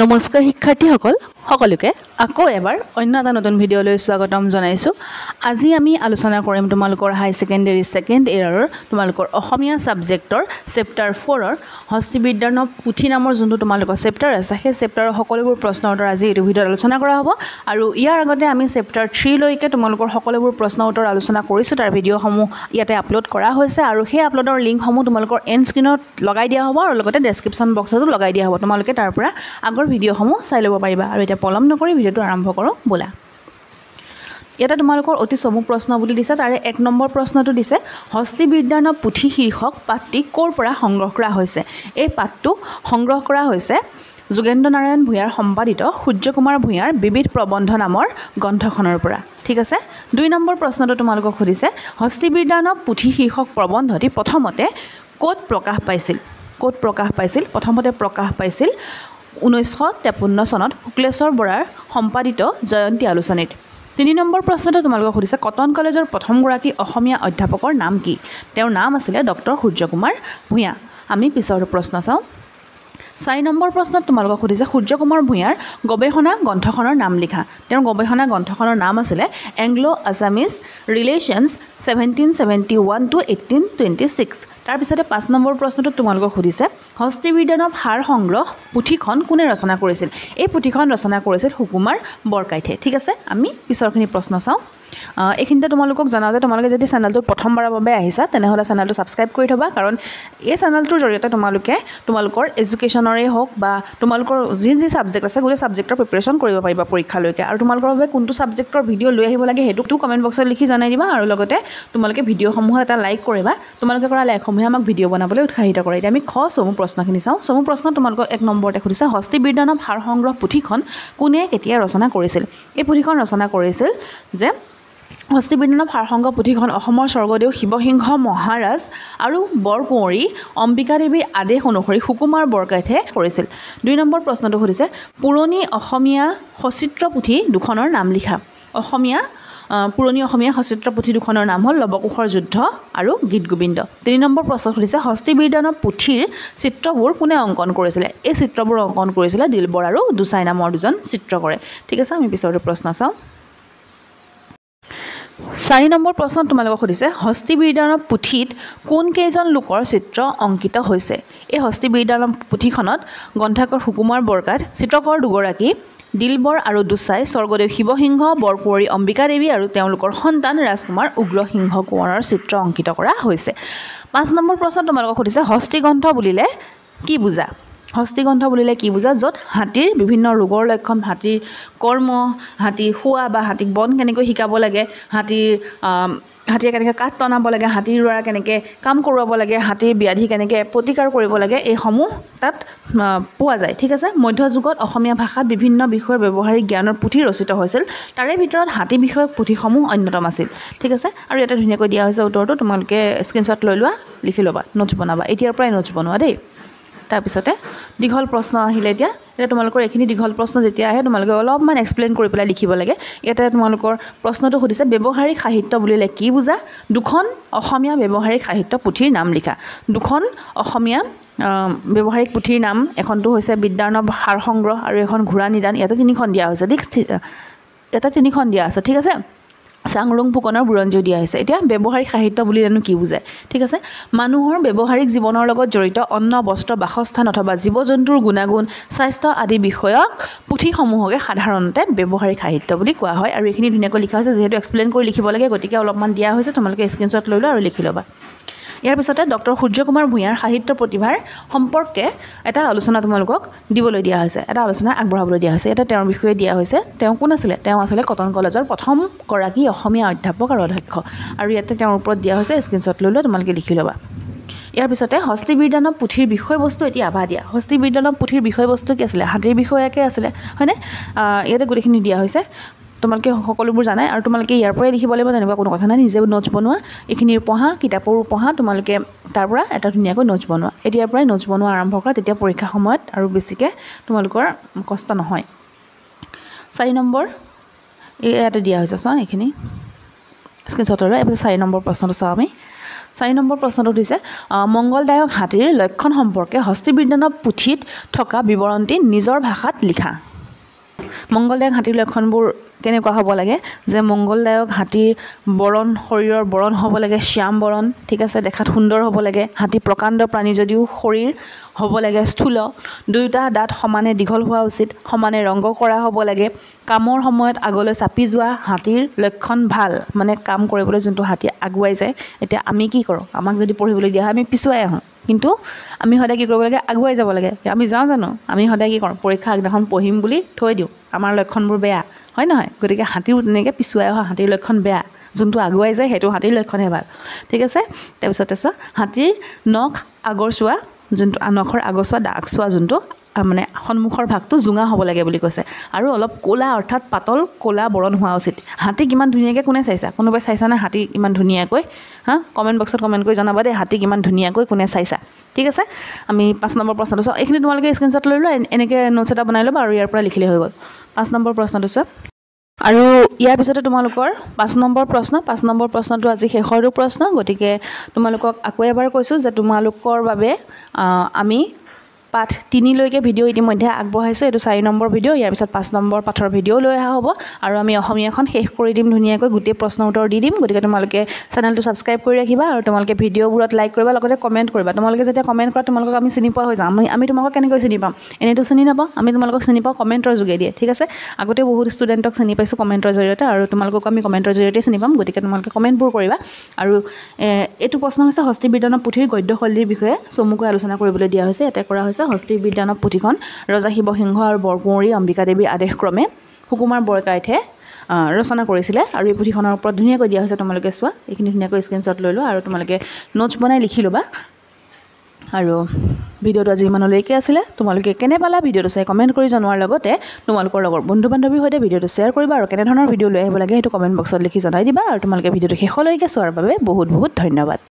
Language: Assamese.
নমস্কাৰ শিক্ষাৰ্থীসকল সকলোকে আকৌ এবাৰ অন্য এটা নতুন ভিডিঅ'লৈ স্বাগতম জনাইছোঁ। আজি আমি আলোচনা কৰিম তোমালোকৰ হাই ছেকেণ্ডেৰী ছেকেণ্ড ইয়াৰৰ তোমালোকৰ অসমীয়া ছাবজেক্টৰ চেপ্টাৰ 4ৰ হস্তিবিদ্যাৰ পুথি নামৰ যোনটো তোমালোকৰ চেপ্টাৰ আছে সেই চেপ্টাৰৰ সকলোবোৰ প্ৰশ্ন উত্তৰ আজি এইটো ভিডিঅ'ত আলোচনা কৰা হ'ব। আৰু ইয়াৰ আগতে আমি চেপ্টাৰ 3 লৈকে তোমালোকৰ সকলোবোৰ প্ৰশ্ন উত্তৰ আলোচনা কৰিছোঁ। তাৰ ভিডিঅ'সমূহ ইয়াতে আপলোড কৰা হৈছে আৰু সেই আপলোডৰ লিংকসমূহ তোমালোকৰ এণ্ড স্ক্ৰীনত লগাই দিয়া হ'ব আৰু লগতে ডেছক্ৰিপশ্যন বক্সতো লগাই দিয়া হ'ব। তোমালোকে তাৰ পৰা আগৰ ভিডিঅ'সমূহ চাই ল'ব পাৰিবা। আৰু এতিয়া পলম নকৰি ভিডিঅ'টো আৰম্ভ কৰোঁ ব'লা। ইয়াতে তোমালোকৰ অতি চমু প্ৰশ্ন বুলি দিছে। তাৰে 1 নম্বৰ প্ৰশ্নটো দিছে হস্তিবিদ্যাৰ পুথি শীৰ্ষক পাঠটি ক'ৰ পৰা সংগ্ৰহ কৰা হৈছে। এই পাঠটো সংগ্ৰহ কৰা হৈছে যোগেন্দ্ৰ নাৰায়ণ ভূঞাৰ সম্পাদিত সূৰ্যকুমাৰ ভূঞাৰ বিবিধ প্ৰবন্ধ নামৰ গ্ৰন্থখনৰ পৰা। ঠিক আছে। 2 নম্বৰ প্ৰশ্নটো তোমালোকক সুধিছে হস্তিবিদ্যাৰ পুথি শীৰ্ষক প্ৰবন্ধটি প্ৰথমতে ক'ত প্ৰকাশ পাইছিল। ক'ত প্ৰকাশ পাইছিল? প্ৰথমতে প্ৰকাশ পাইছিল 1953 চনত শুক্লেশ্বৰ বৰাৰ সম্পাদিত জয়ন্তী আলোচনীত। 3 নম্বৰ প্ৰশ্নটো তোমালোকক সুধিছে কটন কলেজৰ প্ৰথমগৰাকী অসমীয়া অধ্যাপকৰ নাম কি। তেওঁৰ নাম আছিলে ডক্টৰ সূৰ্যকুমাৰ ভূঞা। আমি পিছৰ প্ৰশ্ন চাওঁ। 4 নম্বৰ প্ৰশ্নত তোমালোকক সুধিছে সূৰ্যকুমাৰ ভূঞাৰ গৱেষণা গ্ৰন্থখনৰ নাম লিখা। তেওঁৰ গৱেষণা গ্ৰন্থখনৰ নাম আছিলে এংলো আছামিজ ৰিলেশ্যনছ 1771 to 1826। তাৰপিছতে 5 নম্বৰ প্ৰশ্নটোত তোমালোকক সুধিছে হস্তিবিদ্যাৰ সাৰ সংগ্ৰহ পুথিখন কোনে ৰচনা কৰিছিল। এই পুথিখন ৰচনা কৰিছিল সুকুমাৰ বৰকাইতে। ঠিক আছে। আমি পিছৰখিনি প্ৰশ্ন চাওঁ। এইখিনিতে তোমালোকক জনাওঁ যে তোমালোকে যদি চেনেলটোত প্ৰথমবাৰৰ বাবে আহিছা তেনেহ'লে চেনেলটো ছাবস্ক্ৰাইব কৰি থ'বা, কাৰণ এই চেনেলটোৰ জৰিয়তে তোমালোকে তোমালোকৰ এডুকেশ্যনৰে হওক বা তোমালোকৰ যি ছাবজেক্ট আছে গোটেই ছাবজেক্টৰ প্ৰিপেৰেশ্যন কৰিব পাৰিবা পৰীক্ষালৈকে। আৰু তোমালোকৰ বাবে কোনটো ছাবজেক্টৰ ভিডিঅ' লৈ আহিব লাগে সেইটো কমেণ্ট বক্সত লিখি জনাই দিবা। আৰু লগতে তোমালোকে ভিডিঅ'সমূহত এটা লাইক কৰিবা। তোমালোকে কৰা লাইকসমূহে আমাক ভিডিঅ' বনাবলৈ উৎসাহিত কৰে। এতিয়া আমি চমু প্ৰশ্নখিনি চাওঁ। চমু প্ৰশ্ন তোমালোকক 1 নম্বৰতে সুধিছে হস্তিবিদ্যাৰ সাৰ সংগ্ৰহ পুথিখন কোনে কেতিয়া ৰচনা কৰিছিল। এই পুথিখন ৰচনা কৰিছিল যে হস্তিবিদ্যাৰ সাৰ সংগ্ৰহ পুথিখন অসমৰ স্বৰ্গদেউ শিৱসিংহ মহাৰাজ আৰু বৰকুঁৱৰী অম্বিকা দেৱীৰ আদেশ অনুসৰি সুকুমাৰ বৰকাইতে কৰিছিল। 2 নম্বৰ প্ৰশ্নটো সুধিছে পুৰণি অসমীয়া সচিত্ৰ পুথি দুখনৰ নাম লিখা। পুৰণি অসমীয়া সচিত্ৰ পুথি দুখনৰ নাম হ'ল লৱকুশৰ যুদ্ধ আৰু গীত গোবিন্দ। 3 নম্বৰ প্ৰশ্ন সুধিছে হস্তিবিদ্যাৰ পুথিৰ চিত্ৰবোৰ কোনে অংকন কৰিছিলে। এই চিত্ৰবোৰ অংকন কৰিছিলে দিলবৰ আৰু দুচাই নামৰ 2জন চিত্ৰকৰে। ঠিক আছে। আমি পিছৰটো প্ৰশ্ন চাওঁ। 4 নম্বৰ প্ৰশ্নত তোমালোকক সুধিছে হস্তিবিদ্যাৰ পুথিত কোন কেইজন লোকৰ চিত্ৰ অংকিত হৈছে। এই হস্তিবিদ্যাৰ পুথিখনত গ্ৰন্থকাৰ সুকুমাৰ বৰকাইত, চিত্ৰকৰ 2গৰাকী দিলবৰ আৰু দুচাই, স্বৰ্গদেউ শিৱসিংহ, বৰকুঁৱৰী অম্বিকা দেৱী আৰু তেওঁলোকৰ সন্তান ৰাজকুমাৰ উগ্ৰসিংহ কোঁৱৰৰ চিত্ৰ অংকিত কৰা হৈছে। 5 নম্বৰ প্ৰশ্নত তোমালোকক সুধিছে হস্তিগ্ৰন্থ বুলিলে কি বুজা। হস্তিগ্ৰন্থ বুলিলে কি বুজা? য'ত হাতীৰ বিভিন্ন ৰোগৰ লক্ষণ, হাতীৰ কৰ্ম, হাতী শোৱা বা হাতীক বন কেনেকৈ শিকাব লাগে, হাতীয়ে কেনেকৈ কাঠ টনাব লাগে, হাতীৰ দ্বাৰা কেনেকৈ কাম কৰোৱাব লাগে, হাতীৰ ব্যাধি কেনেকৈ প্ৰতিকাৰ কৰিব লাগে, এইসমূহ তাত পোৱা যায়। ঠিক আছে। মধ্যযুগত অসমীয়া ভাষাত বিভিন্ন বিষয়ৰ ব্যৱহাৰিক জ্ঞানৰ পুথি ৰচিত হৈছিল। তাৰে ভিতৰত হাতী বিষয়ক পুথিসমূহ অন্যতম আছিল। ঠিক আছে। আৰু ইয়াতে ধুনীয়াকৈ দিয়া হৈছে উত্তৰটো। তোমালোকে স্ক্ৰীনশ্বট লৈ লোৱা, লিখি ল'বা, নোটছ বনাবা। এতিয়াৰ পৰাই নোটছ বনোৱা দেই। তাৰপিছতে দীঘল প্ৰশ্ন আহিলে। এতিয়া তোমালোকৰ এইখিনি দীঘল প্ৰশ্ন যেতিয়া আহে তোমালোকে অলপমান এক্সপ্লেইন কৰি পেলাই লিখিব লাগে। ইয়াতে তোমালোকৰ প্ৰশ্নটো সুধিছে ব্যৱহাৰিক সাহিত্য বুলিলে কি বুজা। 2খন অসমীয়া ব্যৱহাৰিক সাহিত্য পুথিৰ নাম লিখা। 2খন অসমীয়া ব্যৱহাৰিক পুথিৰ নাম, এখনটো হৈছে বিদ্যাৰ্ণৱ সাৰ সংগ্ৰহ আৰু এখন ঘোঁৰা নিদান। ইয়াতে 3খন দিয়া হৈছে। ইয়াতে 3খন দিয়া আছে। ঠিক আছে। চাংৰুং ফুকনৰ বুৰঞ্জীও দিয়া হৈছে। এতিয়া ব্যৱহাৰিক সাহিত্য বুলিলেনো কি বুজায়। ঠিক আছে। মানুহৰ ব্যৱহাৰিক জীৱনৰ লগত জড়িত অন্ন, বস্ত্ৰ, বাসস্থান অথবা জীৱ জন্তুৰ গুণাগুণ, স্বাস্থ্য আদি বিষয়ক পুথিসমূহকে সাধাৰণতে ব্যৱহাৰিক সাহিত্য বুলি কোৱা হয়। আৰু এইখিনি ধুনীয়াকৈ লিখা হৈছে। যিহেতু এক্সপ্লেইন কৰি লিখিব লাগে গতিকে অলপমান দিয়া হৈছে। তোমালোকে স্ক্ৰীনশ্বট লৈ লোৱা আৰু লিখি ল'বা। ইয়াৰ পিছতে ডক্টৰ সূৰ্যকুমাৰ ভূঞাৰ সাহিত্য প্ৰতিভাৰ সম্পৰ্কে এটা আলোচনা তোমালোকক দিবলৈ দিয়া হৈছে, এটা আলোচনা আগবঢ়াবলৈ দিয়া হৈছে। এটা তেওঁৰ বিষয়ে দিয়া হৈছে। তেওঁ কোন আছিলে? তেওঁ আছিলে কটন কলেজৰ প্ৰথমগৰাকী অসমীয়া অধ্যাপক আৰু অধ্যক্ষ। আৰু ইয়াতে তেওঁৰ ওপৰত দিয়া হৈছে। স্ক্ৰীনশ্বট লৈ লোৱা, তোমালোকে লিখি ল'বা। ইয়াৰ পিছতে হস্তিবিদ্যাৰ পুথিৰ বিষয়বস্তু এতিয়া আভা দিয়া। হস্তিবিদ্যাৰ পুথিৰ বিষয়বস্তু কি আছিলে? হাতীৰ বিষয়াকে আছিলে, হয়নে? ইয়াতে গোটেইখিনি দিয়া হৈছে। তোমালোকে সকলোবোৰ জানাই আৰু তোমালোকে ইয়াৰ পৰাই লিখিব লাগিব তেনেকুৱা কোনো কথা নাই। নিজে নোটছ বনোৱা, এইখিনিৰ পঢ়া, কিতাপৰো পঢ়া, তোমালোকে তাৰ পৰা এটা ধুনীয়াকৈ নোটছ বনোৱা। এতিয়াৰ পৰাই নোটছ বনোৱা আৰম্ভ কৰা, তেতিয়া পৰীক্ষাৰ সময়ত আৰু বেছিকৈ তোমালোকৰ কষ্ট নহয়। 4 নম্বৰ ইয়াতে দিয়া হৈছে, চোৱা এইখিনি স্ক্ৰীনশ্বটৰ। তাৰপিছত 4 নম্বৰ প্ৰশ্নটো চাওঁ আমি। 4 নম্বৰ প্ৰশ্নটো দিছে মংগলদায়ক হাতীৰ লক্ষণ সম্পৰ্কে হস্তিবিজ্ঞান পুথিত থকা বিৱৰণটি নিজৰ ভাষাত লিখা মংগলদায়ক হাতীৰ লক্ষণবোৰ কেনেকুৱা হ'ব লাগে যে মংগলদায়ক হাতীৰ বৰণ শৰীৰৰ বৰণ হ'ব লাগে শ্যাম বৰণ ঠিক আছে দেখাত সুন্দৰ হ'ব লাগে হাতী প্ৰকাণ্ড প্ৰাণী যদিও শৰীৰ হ'ব লাগে স্থূল দুয়োটা দাঁত সমানে দীঘল হোৱা উচিত সমানে ৰংগ কৰা হ'ব লাগে কামৰ সময়ত আগলৈ চাপি যোৱা হাতীৰ লক্ষণ ভাল মানে কাম কৰিবলৈ যোনটো হাতী আগুৱাই যায় এতিয়া আমি কি কৰোঁ আমাক যদি পঢ়িবলৈ দিয়া হয় আমি পিছুৱাই আহোঁ কিন্তু আমি সদায় কি কৰিব লাগে আগুৱাই যাব লাগে আমি যাওঁ জানো আমি সদায় কি কৰোঁ পৰীক্ষা আগদিনাখন পঢ়িম বুলি থৈ দিওঁ আমাৰ লক্ষণবোৰ বেয়া হয় নহয় গতিকে হাতীও তেনেকৈ পিছুৱাই অহা হাতীৰ লক্ষণ বেয়া যোনটো আগুৱাই যায় সেইটো হাতীৰ লক্ষণহে ভাল ঠিক আছে তাৰপিছত হাতীৰ নখ আগৰচোৱা যোনটো নখৰ আগৰচোৱা আগচোৱা যোনটো মানে সন্মুখৰ ভাগটো জোঙা হ'ব লাগে বুলি কৈছে আৰু অলপ ক'লা অৰ্থাৎ পাতল ক'লা বৰণ হোৱা উচিত হাতী কিমান ধুনীয়াকৈ কোনে চাইছা কোনোবাই চাইছানে হাতী ইমান ধুনীয়াকৈ কমেণ্ট বক্সত কমেণ্ট কৰি জনাবা দেই হাতী কিমান ধুনীয়াকৈ কোনে চাইছা ঠিক আছে আমি 5 নম্বৰ প্ৰশ্নটো চাওঁ এইখিনি তোমালোকে স্ক্ৰীনশ্বট লৈ লোৱা এনেকৈ নোটছ এটা বনাই ল'বা আৰু ইয়াৰ পৰা লিখিলে হৈ গ'ল 5 নম্বৰ প্ৰশ্নটো চাওঁ আৰু ইয়াৰ পিছতে তোমালোকৰ 5 নম্বৰ প্ৰশ্নটো আজি শেষৰটো প্ৰশ্ন গতিকে তোমালোকক আকৌ এবাৰ কৈছোঁ যে তোমালোকৰ বাবে আমি পাঠ 3 লৈকে ভিডিঅ' ইতিমধ্যে আগবঢ়াইছোঁ এইটো 4 নম্বৰ ভিডিঅ' ইয়াৰ পিছত 5 নম্বৰ পাঠৰ ভিডিঅ' লৈ অহা হ'ব আৰু আমি অসমীয়াখন শেষ কৰি দিম ধুনীয়াকৈ গোটেই প্ৰশ্ন উত্তৰ দি দিম গতিকে তোমালোকে চেনেলটো ছাবস্ক্ৰাইব কৰি ৰাখিবা আৰু তোমালোকে ভিডিঅ'বোৰত লাইক কৰিবা লগতে কমেণ্ট কৰিবা তোমালোকে যেতিয়া কমেণ্ট কৰা তোমালোকক আমি চিনি পোৱা হৈ যাম আমি তোমালোকক কেনেকৈ চিনি পাম এনেইতো চিনি নাপাওঁ আমি তোমালোকক চিনি পাওঁ কমেণ্টৰ যোগেদি ঠিক আছে আগতে বহুত ষ্টুডেণ্টক চিনি পাইছোঁ কমেণ্টৰ জৰিয়তে আৰু তোমালোকক আমি কমেণ্টৰ জৰিয়তে চিনি পাম গতিকে তোমালোকে কমেণ্টবোৰ কৰিবা আৰু এইটো প্ৰশ্ন হৈছে হস্তিবিজ্ঞান পুথিৰ গদ্যশৈলীৰ বিষয়ে চমুকৈ আলোচনা কৰিবলৈ দিয়া হৈছে এটা কৰা হৈছে হস্তিবিজ্ঞান পুথিখন ৰজা শিৱসিংহ আৰু বৰকুঁৱৰী অম্বিকা দেৱীৰ আদেশক্ৰমে সুকুমাৰ বৰকাইথে ৰচনা কৰিছিলে আৰু এই পুথিখনৰ ওপৰত ধুনীয়াকৈ দিয়া হৈছে তোমালোকে চোৱা এইখিনি ধুনীয়াকৈ স্ক্ৰীনশ্বট লৈ লোৱা আৰু তোমালোকে নোটছ বনাই লিখি ল'বা আৰু ভিডিঅ'টো আজি ইমানলৈকে আছিলে তোমালোকে কেনে পালা ভিডিঅ'টো চাই কমেণ্ট কৰি জনোৱাৰ লগতে তোমালোকৰ লগৰ বন্ধু বান্ধৱীৰ সৈতে ভিডিঅ'টো শ্বেয়াৰ কৰিবা আৰু কেনেধৰণৰ ভিডিঅ' লৈ আহিব লাগে সেইটো কমেণ্ট বক্সত লিখি জনাই দিবা আৰু তোমালোকে ভিডিঅ'টো শেষলৈকে চোৱাৰ বাবে বহুত বহুত ধন্যবাদ